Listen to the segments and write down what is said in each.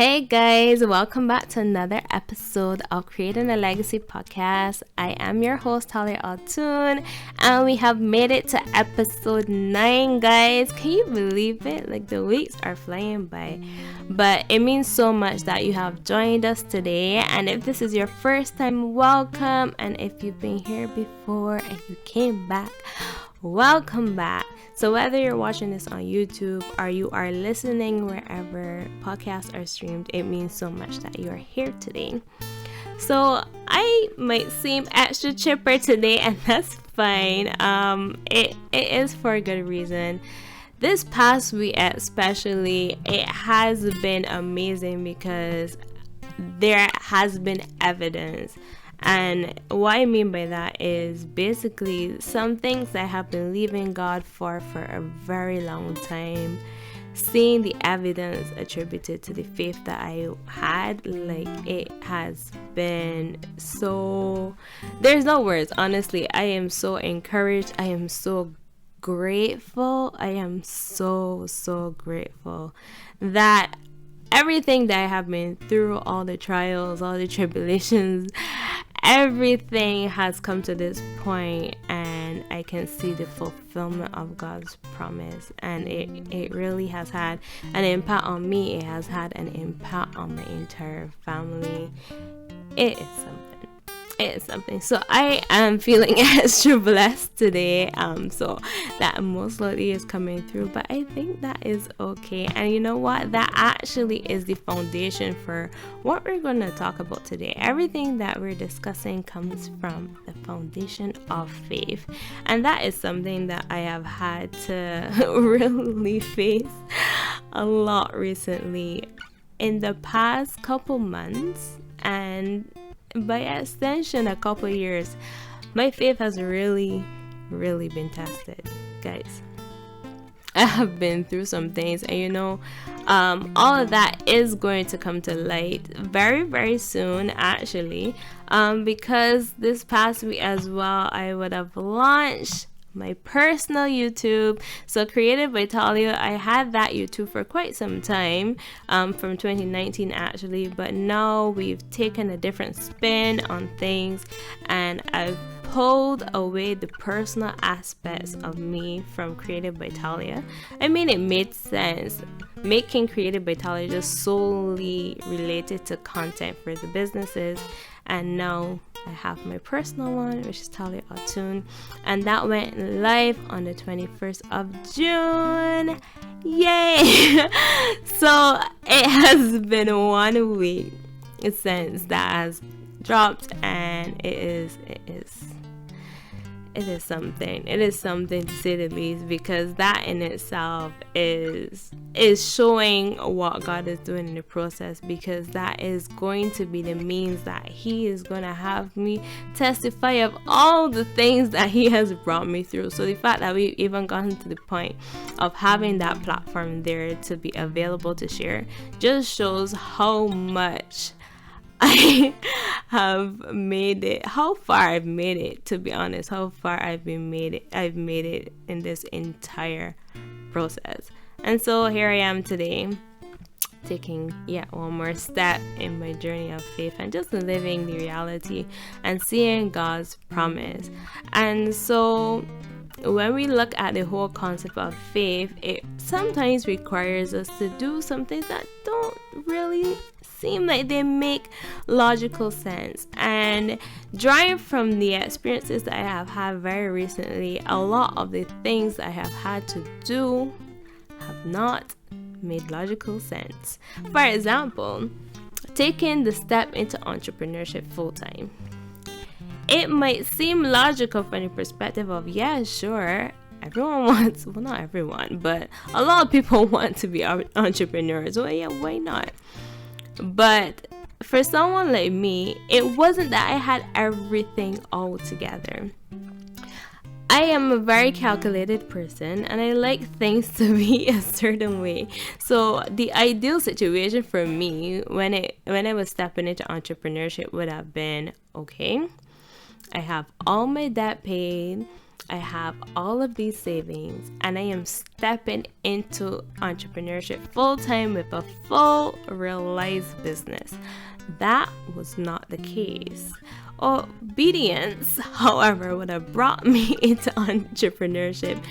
Hey guys, welcome back to another episode of Creating a Legacy podcast. I am your host, Talia Altun, and we have made it to episode 9, guys. Can you believe it? Like, the weeks are flying by, but it means so much that you have joined us today. And if this is your first time, welcome. And if you've been here before and you came back, welcome back. So whether you're watching this on YouTube or you are listening wherever podcasts are streamed, it means so much that you are here today. So I might seem extra chipper today, and that's fine. It is for a good reason. This past week especially, it has been amazing because there has been evidence. And what I mean by that is basically some things I have been believing God for a very long time, seeing the evidence attributed to the faith that I had. Like, it has been so, there's no words, honestly. I am so encouraged. I am so grateful. I am so grateful that everything that I have been through, all the trials, all the tribulations, everything has come to this point, and I can see the fulfillment of God's promise. And it really has had an impact on me. It has had an impact on my entire family. It is something. So I am feeling extra blessed today. So that most likely is coming through, but I think that is okay. And you know what? That actually is the foundation for what we're going to talk about today. Everything that we're discussing comes from the foundation of faith, and that is something that I have had to really face a lot recently in the past couple months, and by extension a couple years. My faith has really been tested, guys. I have been through some things, and all of that is going to come to light very soon, actually, because this past week as well, I would have launched my personal YouTube. So Created by Talia, I had that YouTube for quite some time, from 2019 actually, but now we've taken a different spin on things, and I've pulled away the personal aspects of me from Created by Talia. I mean, it made sense making Created by Talia just solely related to content for the businesses, and now I have my personal one, which is Talia Altun, and that went live on the 21st of June. Yay! So it has been 1 week since that has dropped, and it is something. It is something, to say the least, because that in itself is showing what God is doing in the process, because that is going to be the means that He is going to have me testify of all the things that He has brought me through. So the fact that we've even gotten to the point of having that platform there to be available to share just shows how much I have made it, how far I've made it, to be honest, how far I've made it in this entire process. And so here I am today, taking yet one more step in my journey of faith and just living the reality and seeing God's promise. And so when we look at the whole concept of faith, it sometimes requires us to do some things that don't really seem like they make logical sense. And drawing from the experiences that I have had very recently, a lot of the things I have had to do have not made logical sense. For example, taking the step into entrepreneurship full-time. It might seem logical from the perspective of, yeah, sure, everyone wants, well, not everyone, but a lot of people want to be entrepreneurs. Well, yeah, why not? But for someone like me, it wasn't that I had everything all together. I am a very calculated person, and I like things to be a certain way. So the ideal situation for me when I was stepping into entrepreneurship would have been, okay, I have all my debt paid, I have all of these savings and I am stepping into entrepreneurship full time with a full realized business. That was not the case. Obedience, however, would have brought me into entrepreneurship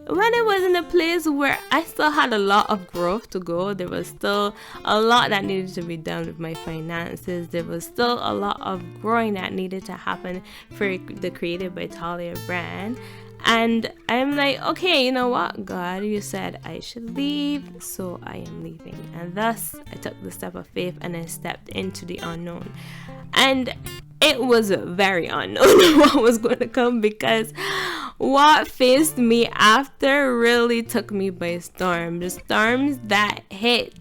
when it was in a place where I still had a lot of growth to go. There was still a lot that needed to be done with my finances. There was still a lot of growing that needed to happen for the Created by Talia brand. And I'm like, okay, you know what, God, you said I should leave, so I am leaving. And thus, I took the step of faith and I stepped into the unknown. And it was very unknown what was going to come, because what faced me after really took me by storm. The storms that hit,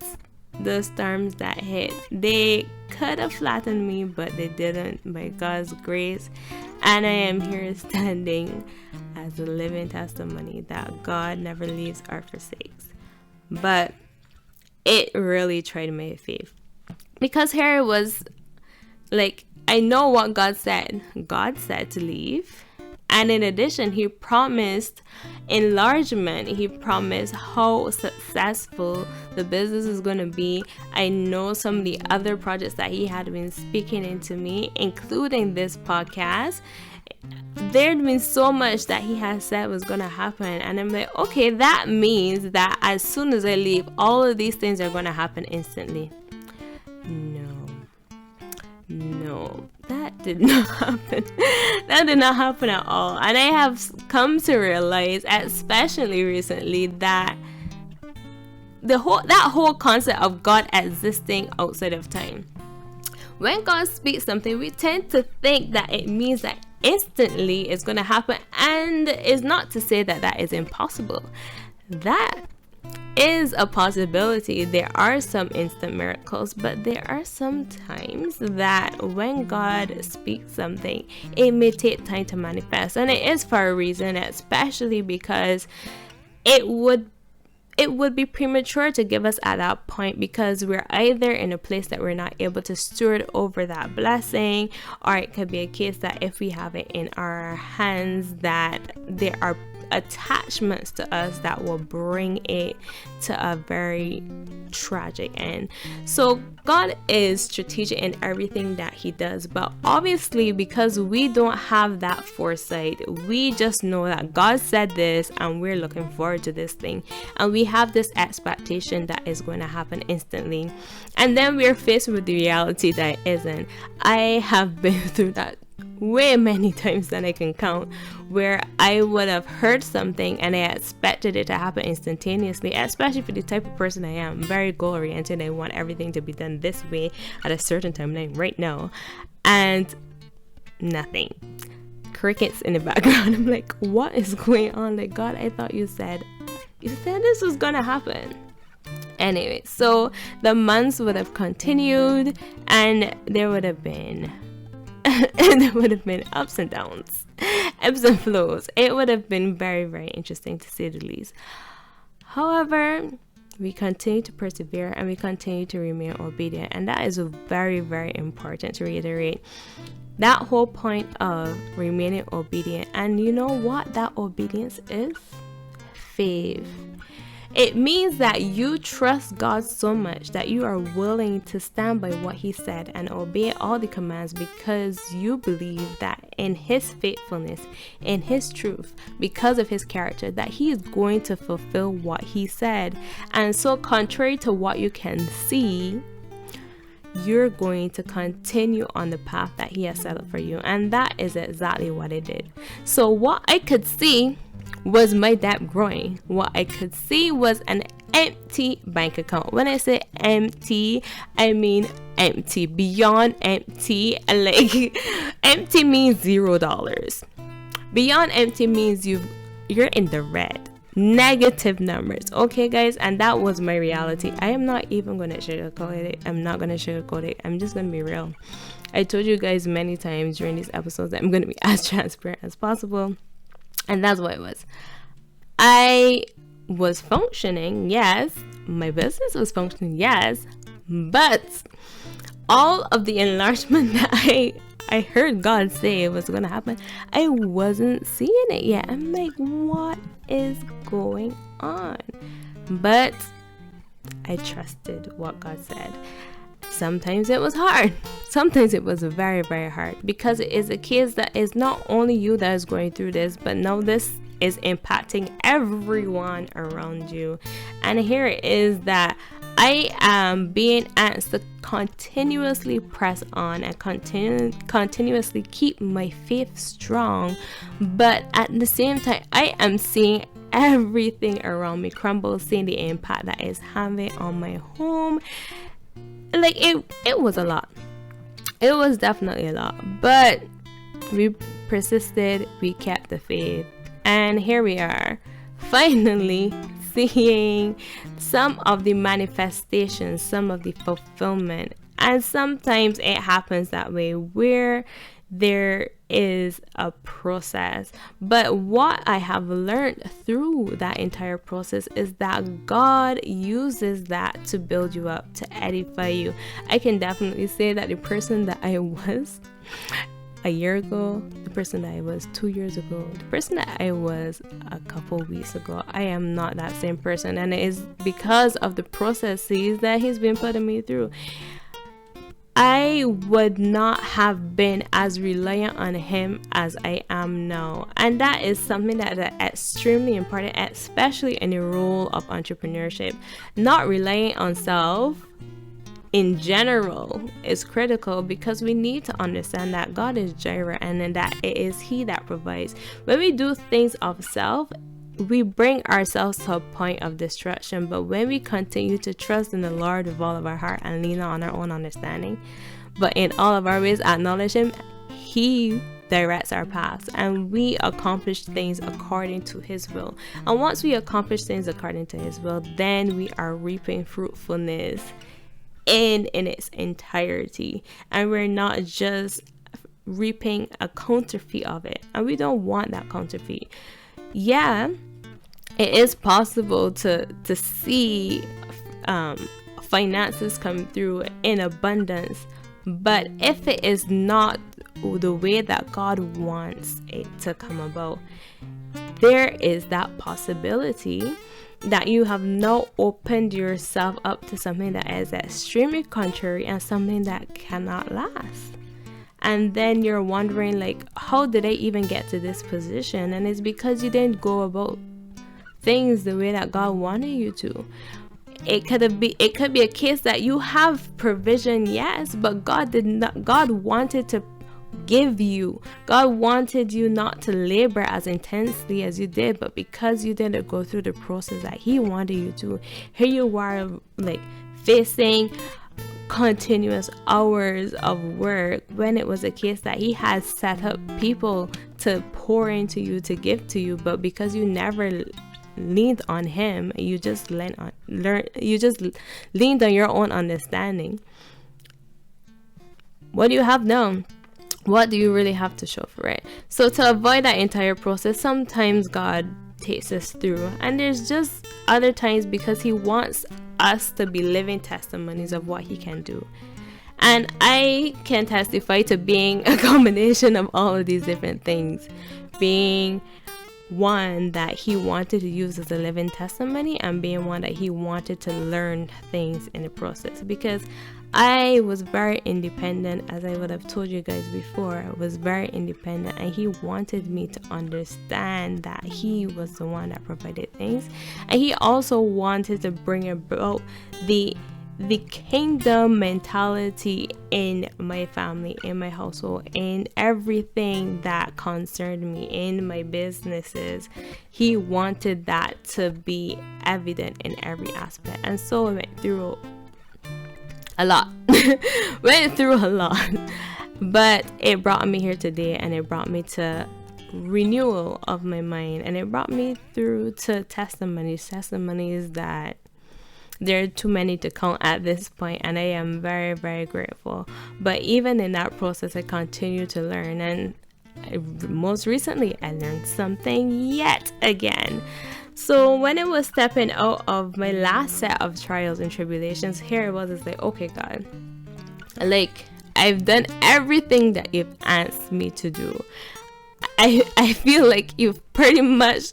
they could have flattened me, but they didn't, by God's grace. And I am here standing as a living testimony that God never leaves or forsakes. But it really tried my faith, because here it was like, I know what God said. God said to leave. And in addition, he promised enlargement. He promised how successful the business is going to be. I know some of the other projects that he had been speaking into me, including this podcast. There'd been so much that he had said was going to happen. And I'm like, okay, that means that as soon as I leave, all of these things are going to happen instantly. No, that did not happen. That did not happen at all. And I have come to realize, especially recently, that that whole concept of God existing outside of time. When God speaks something, we tend to think that it means that instantly it's going to happen, and it's not to say that that is impossible. That is a possibility. There are some instant miracles, but there are some times that when God speaks something, it may take time to manifest, and it is for a reason, especially because it would be premature to give us at that point, because we're either in a place that we're not able to steward over that blessing, or it could be a case that if we have it in our hands, that there are attachments to us that will bring it to a very tragic end. So God is strategic in everything that he does, but obviously because we don't have that foresight, we just know that God said this and we're looking forward to this thing, and we have this expectation that is going to happen instantly, and then we're faced with the reality that it isn't. I have been through that way many times than I can count, where I would have heard something and I expected it to happen instantaneously, especially for the type of person I am, very goal oriented. I want everything to be done this way at a certain timeline right now, and nothing. Crickets in the background. I'm like, what is going on? Like, God, I thought you said this was gonna happen. Anyway, so the months would have continued, and there would have been ups and downs, ebbs and flows. It would have been very, very interesting, to say the least. However, we continue to persevere and we continue to remain obedient, and that is very, very important to reiterate. That whole point of remaining obedient, and you know what that obedience is? Faith. It means that you trust God so much that you are willing to stand by what he said and obey all the commands, because you believe that in his faithfulness, in his truth, because of his character, that he is going to fulfill what he said. And so contrary to what you can see, you're going to continue on the path that he has set up for you. And that is exactly what I did. So what I could see was my debt growing. What I could see was an empty bank account. When I say empty, I mean empty, beyond empty. Like, empty means $0. Beyond empty means you're in the red, negative numbers. Okay, guys, and that was my reality. I am not even going to sugarcoat it. I'm not going to sugarcoat it. I'm just going to be real. I told you guys many times during these episodes that I'm going to be as transparent as possible. And that's what it was. I was functioning, yes. My business was functioning, yes. But all of the enlargement that I heard God say it was going to happen, I wasn't seeing it yet. I'm like, what is going on? But I trusted what God said. Sometimes it was hard. Sometimes it was very, very hard, because it is a case that is not only you that is going through this, but now this is impacting everyone around you. And here it is that I am being asked to continuously press on and continuously keep my faith strong. But at the same time, I am seeing everything around me crumble, seeing the impact that is having on my home. Like it was a lot. It was definitely a lot. But we persisted, we kept the faith. And here we are, finally seeing some of the manifestations, some of the fulfillment. And sometimes it happens that way, where there is a process. But what I have learned through that entire process is that God uses that to build you up, to edify you. I can definitely say that the person that I was a year ago, the person that I was 2 years ago, the person that I was a couple weeks ago, I am not that same person. And it is because of the processes that He's been putting me through. I would not have been as reliant on Him as I am now. And that is something that is extremely important, especially in the role of entrepreneurship. Not relying on self in general is critical, because we need to understand that God is Jireh, and then that it is He that provides. When we do things of self, we bring ourselves to a point of destruction. But when we continue to trust in the Lord with all of our heart and lean on our own understanding, but in all of our ways acknowledge Him, He directs our paths, and we accomplish things according to His will. And once we accomplish things according to His will, then we are reaping fruitfulness in its entirety, and we're not just reaping a counterfeit of it. And we don't want that counterfeit. Yeah, it is possible to see finances come through in abundance, but if it is not the way that God wants it to come about, there is that possibility that you have now opened yourself up to something that is extremely contrary and something that cannot last. And then you're wondering, like, how did I even get to this position? And it's because you didn't go about things the way that God wanted you to. It could be a case that you have provision, yes, but God wanted to give you. God wanted you not to labor as intensely as you did, but because you didn't go through the process that He wanted you to, here you are, like, facing continuous hours of work, when it was a case that He had set up people to pour into you, to give to you, but because you never leaned on Him, you just leaned on your own understanding. What do you have now? What do you really have to show for it? So to avoid that entire process, sometimes God takes us through, and there's just other times because He wants us to be living testimonies of what He can do. And I can testify to being a combination of all of these different things, being one that He wanted to use as a living testimony, and being one that He wanted to learn things in the process. Because I was very independent, as I would have told you guys before. I was very independent, and He wanted me to understand that He was the one that provided things, and He also wanted to bring about the kingdom mentality in my family, in my household, in everything that concerned me, in my businesses. He wanted that to be evident in every aspect. And so I went through a lot. But it brought me here today, and it brought me to renewal of my mind, and it brought me through to testimonies that there are too many to count at this point, and I am very, very grateful. But even in that process, I continue to learn, and most recently I learned something yet again. So when it was stepping out of my last set of trials and tribulations, here it was, it's like, okay, God, Like, I've done everything that you've asked me to do. I feel like you've pretty much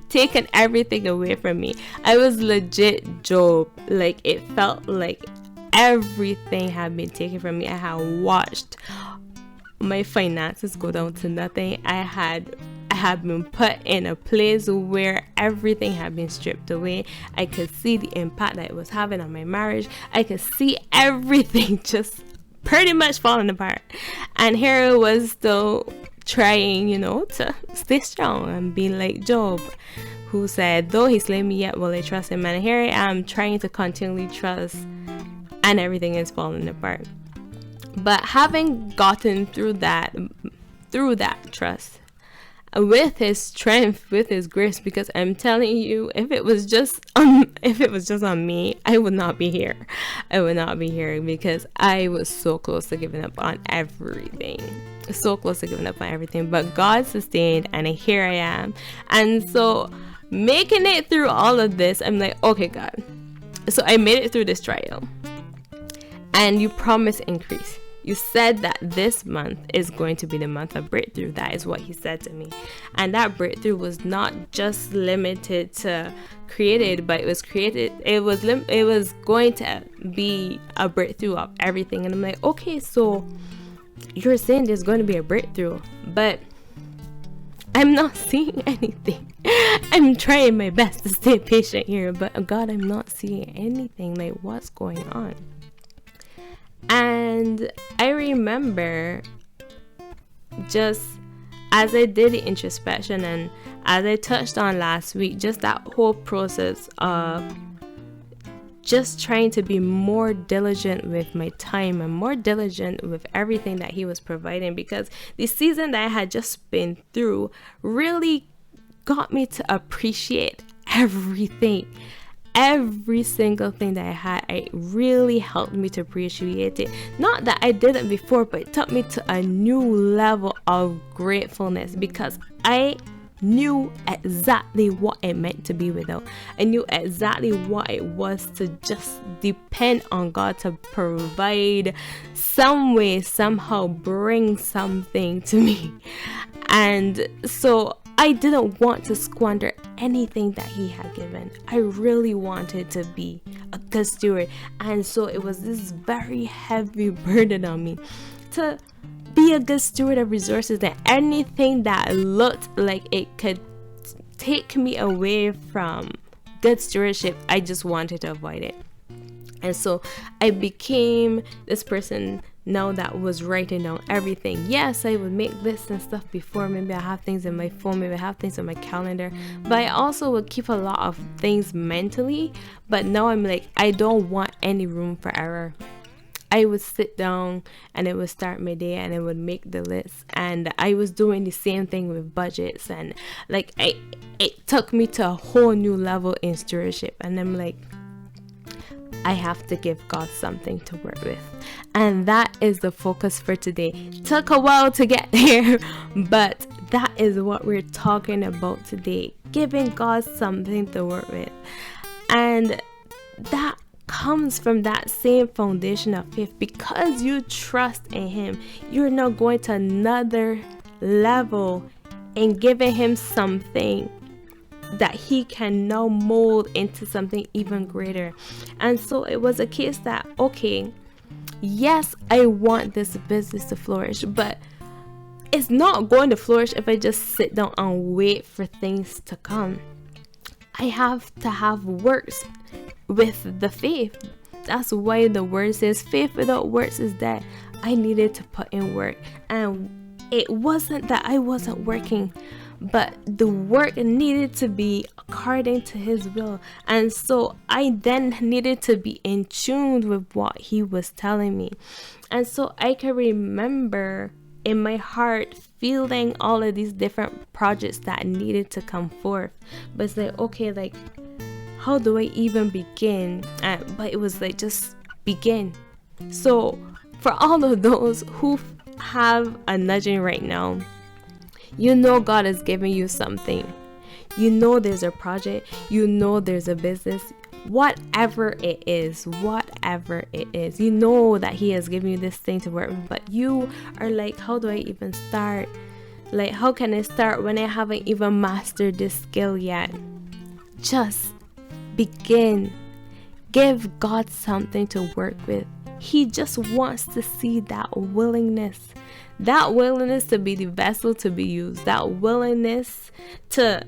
taken everything away from me. I was legit Job. Like, it felt like everything had been taken from me. I had watched my finances go down to nothing. I had been put in a place where everything had been stripped away. I could see the impact that it was having on my marriage. I could see everything just pretty much falling apart. And here I was still trying, to stay strong and be like Job, who said, though he slay me, yet will I trust him. And here I am trying to continually trust, and everything is falling apart. But having gotten through that trust, with his strength, with his grace, because I'm telling you, if it was just on me, I would not be here. I would not be here, because I was so close to giving up on everything. But God sustained, and here I am. And so making it through all of this, I'm like, okay, God. So I made it through this trial, and you promised increase. You said that this month is going to be the month of breakthrough. That is what he said to me. And that breakthrough was not just limited to created, but it was going to be a breakthrough of everything. And I'm like, okay, so you're saying there's going to be a breakthrough, but I'm not seeing anything. I'm trying my best to stay patient here, but God, I'm not seeing anything. Like, what's going on? And I remember, just as I did the introspection, and as I touched on last week, just that whole process of just trying to be more diligent with my time and more diligent with everything that he was providing, because the season that I had just been through really got me to appreciate everything. Every single thing that I had, it really helped me to appreciate it. Not that I did it before, but it took me to a new level of gratefulness, because I knew exactly what it meant to be without. I knew exactly what it was to just depend on God to provide some way, somehow bring something to me. And so I didn't want to squander anything that he had given. I really wanted to be a good steward. And so it was this very heavy burden on me to be a good steward of resources, and anything that looked like it could take me away from good stewardship, I just wanted to avoid it. And so I became this person now that was writing down everything. Yes, I would make lists and stuff before. Maybe I have things in my phone, maybe I have things on my calendar, but I also would keep a lot of things mentally. But now I'm like, I don't want any room for error. I would sit down and it would start my day and I would make the list, and I was doing the same thing with budgets, and like it took me to a whole new level in stewardship. And I'm like, I have to give God something to work with. And that is the focus for today. Took a while to get there, but that is what we're talking about today. Giving God something to work with. And that comes from that same foundation of faith. Because you trust in him, you're now going to another level in giving him something that he can now mold into something even greater. And so it was a case that, okay, yes, I want this business to flourish, but it's not going to flourish if I just sit down and wait for things to come. I have to have works with the faith. That's why the word says faith without works is dead. I needed to put in work, and it wasn't that I wasn't working, but the work needed to be according to his will. And so I then needed to be in tune with what he was telling me. And so I can remember in my heart feeling all of these different projects that needed to come forth. But it's like, okay, like, how do I even begin? But it was like, just begin. So for all of those who have a nudging right now, you know God is giving you something. You know there's a project. You know there's a business. whatever it is, you know that he has given you this thing to work with, but you are like, how do I even start? Like, how can I start when I haven't even mastered this skill yet? Just begin. Give God something to work with. He just wants to see that willingness to be the vessel to be used, that willingness to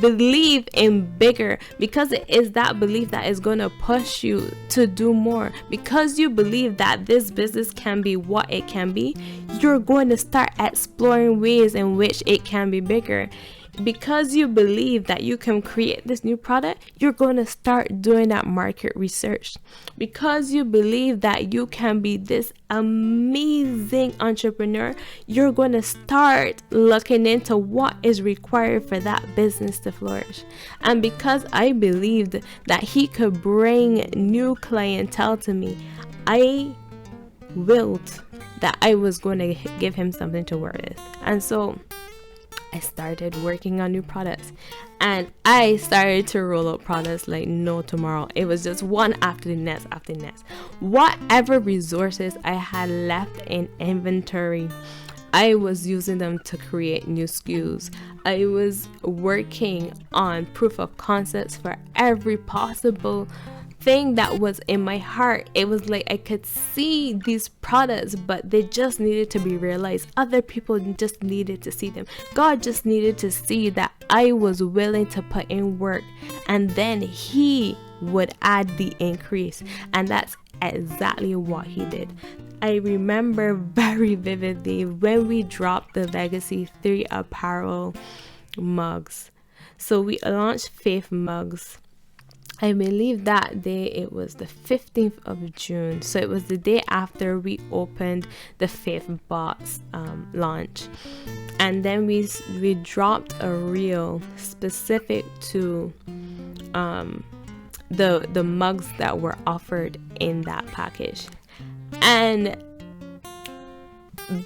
believe in bigger, because it is that belief that is going to push you to do more. Because you believe that this business can be what it can be, you're going to start exploring ways in which it can be bigger. Because you believe that you can create this new product, you're going to start doing that market research. Because you believe that you can be this amazing entrepreneur, you're going to start looking into what is required for that business to flourish. And because I believed that he could bring new clientele to me, I willed that I was going to give him something to work with. And so I started working on new products, and I started to roll out products like no tomorrow. It was just one after the next. Whatever resources I had left in inventory, I was using them to create new SKUs. I was working on proof of concepts for every possible thing that was in my heart. It was like I could see these products, but they just needed to be realized. Other people just needed to see them. God just needed to see that I was willing to put in work, and then he would add the increase. And that's exactly what he did. I remember very vividly when we dropped the Legacy 3 apparel mugs. So we launched Faith mugs. I believe that day it was the 15th of June. So it was the day after we opened the Faith box launch. And then we dropped a reel specific to the mugs that were offered in that package. And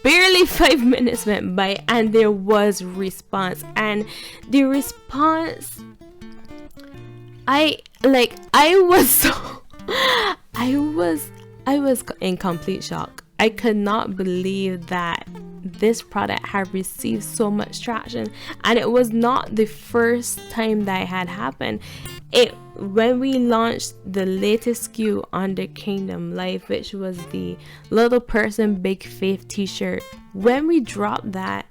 barely 5 minutes went by and there was response. And the response, I was in complete shock. I could not believe that this product had received so much traction, and it was not the first time that it had happened. When we launched the latest SKU under Kingdom Life, which was the Little Person Big Faith t-shirt, when we dropped that,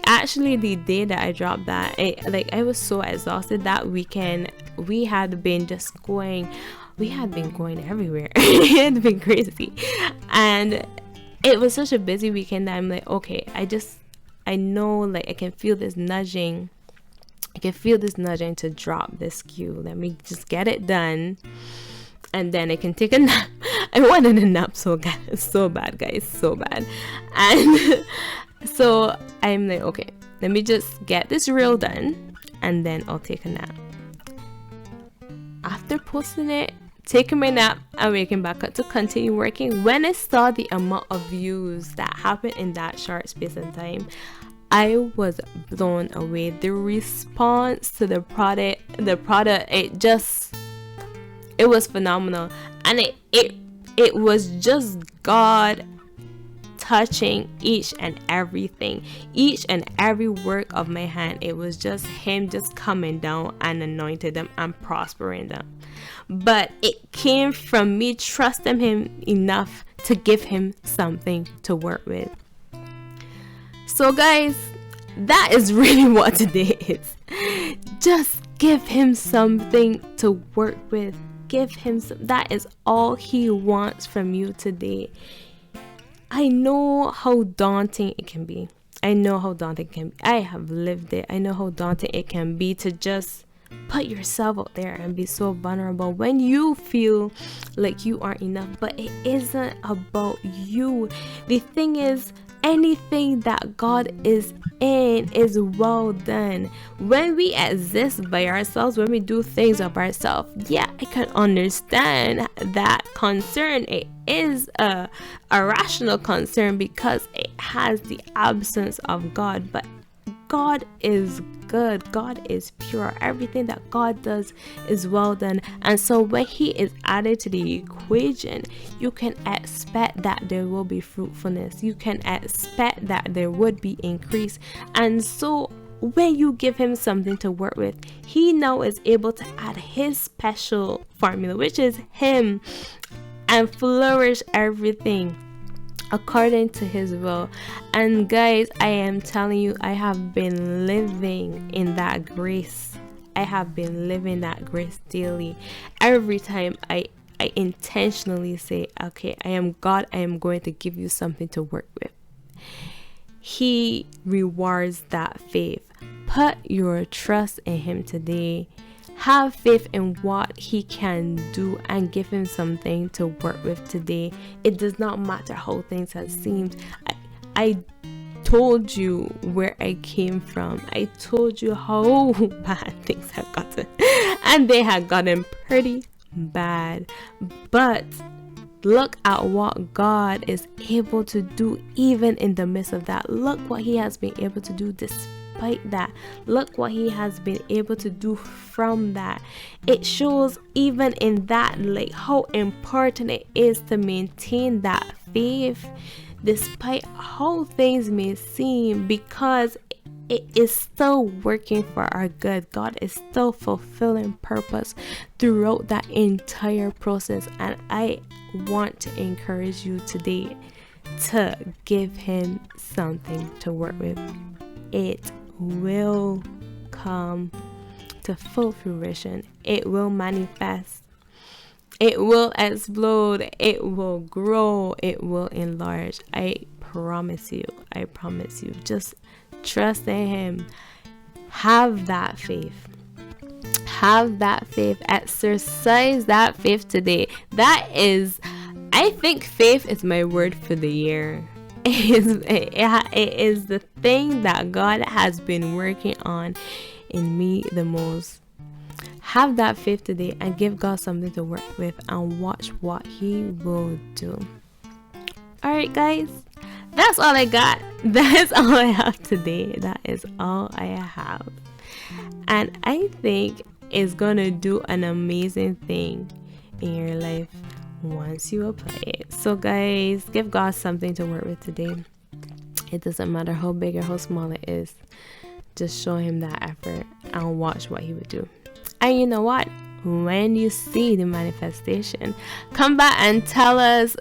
actually the day that I dropped that, I was so exhausted that weekend. We had been going everywhere. It had been crazy, and it was such a busy weekend that I'm like, okay, I know, I can feel this nudging. To drop this SKU. Let me just get it done, and then I can take a nap. I wanted a nap so bad, guys, so bad. And so I'm like, okay, let me just get this reel done, and then I'll take a nap. After posting it, taking my nap, and waking back up to continue working, when I saw the amount of views that happened in that short space of time, I was blown away. The response to the product, it was phenomenal. And it was just God touching each and every work of my hand. It was just him just coming down and anointing them and prospering them. But it came from me trusting him enough to give him something to work with. So guys, that is really what today is. Just give him something to work with. That is all he wants from you today. I know how daunting it can be. I have lived it. I know how daunting it can be to just put yourself out there and be so vulnerable when you feel like you aren't enough. But it isn't about you. The thing is, anything that God is in is well done. When we exist by ourselves, when we do things of ourselves, yeah, I can understand that concern. It is a rational concern because it has the absence of God. But God is good. God is pure. Everything that God does is well done. And so when he is added to the equation, you can expect that there will be fruitfulness. You can expect that there would be increase. And so when you give him something to work with, he now is able to add his special formula, which is him, and flourish everything according to his will. And guys, I am telling you, I have been living in that grace. I have been living that grace daily. Every time I intentionally say, okay, I am God, I am going to give you something to work with, he rewards that faith. Put your trust in him today. Have faith in what he can do and give him something to work with today. It does not matter how things have seemed. I told you where I came from. I told you how bad things have gotten. And they had gotten pretty bad. But look at what God is able to do even in the midst of that. Look what he has been able to do despite that. Look what he has been able to do from that. It shows even in that, like, how important it is to maintain that faith despite how things may seem, because it is still working for our good. God is still fulfilling purpose throughout that entire process. And I want to encourage you today to give him something to work with. It will come to full fruition. It will manifest. It will explode. It will grow. It will enlarge. I promise you. I promise you. Just trust in him. Have that faith. Have that faith. Exercise that faith today. That is, I think faith is my word for the year. It is the thing that God has been working on in me the most. Have that faith today and give God something to work with and watch what he will do. Alright guys, that's all I got. That's all I have today. That is all I have. And I think it's gonna do an amazing thing in your life once you apply it. So guys, give God something to work with today. It doesn't matter how big or how small it is. Just show him that effort and watch what he would do. And you know what? When you see the manifestation, come back and tell us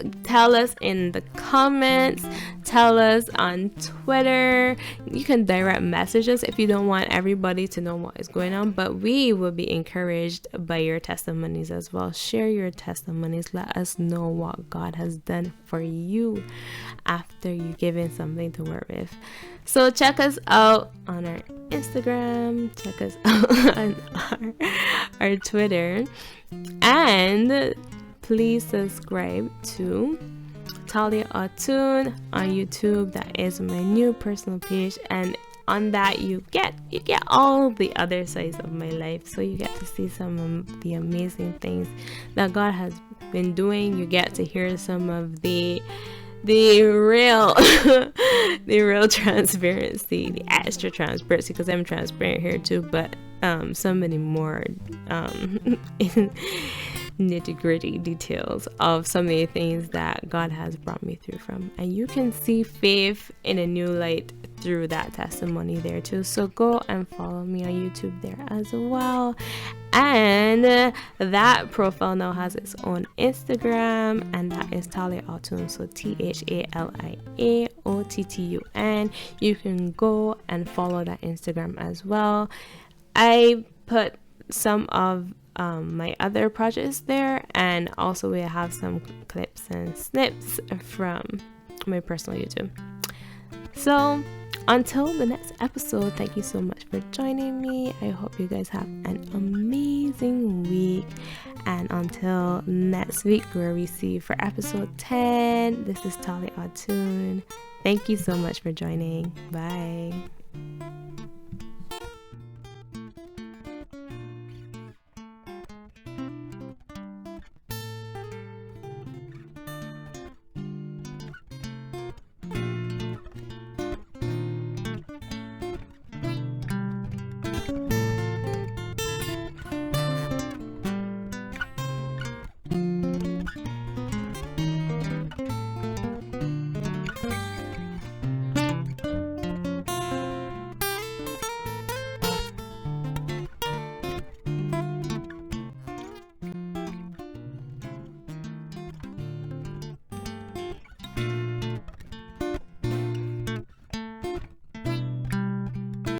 in the comments, tell us on Twitter. You can direct message us if you don't want everybody to know what is going on, but we will be encouraged by your testimonies as well. Share your testimonies. Let us know what God has done for you after you give in something to work with. So check us out on our Instagram, check us out on our Twitter, and please subscribe to Talia Otun on YouTube. That is my new personal page, and on that you get all the other sides of my life. So you get to see some of the amazing things that God has been doing. You get to hear some of the real the real transparency, the extra transparency, because I'm transparent here too, but so many more nitty-gritty details of so many things that God has brought me through from. And you can see faith in a new light through that testimony there too. So go and follow me on YouTube there as well. And that profile now has its own Instagram, and that is Talia Otun. So THALIAOTTUN. You can go and follow that Instagram as well. I put some of my other projects there, and also we have some clips and snips from my personal YouTube. So until the next episode, thank you so much for joining me. I hope you guys have an amazing week, and until next week where we see you for episode 10, this is Talia Otun. Thank you so much for joining. Bye.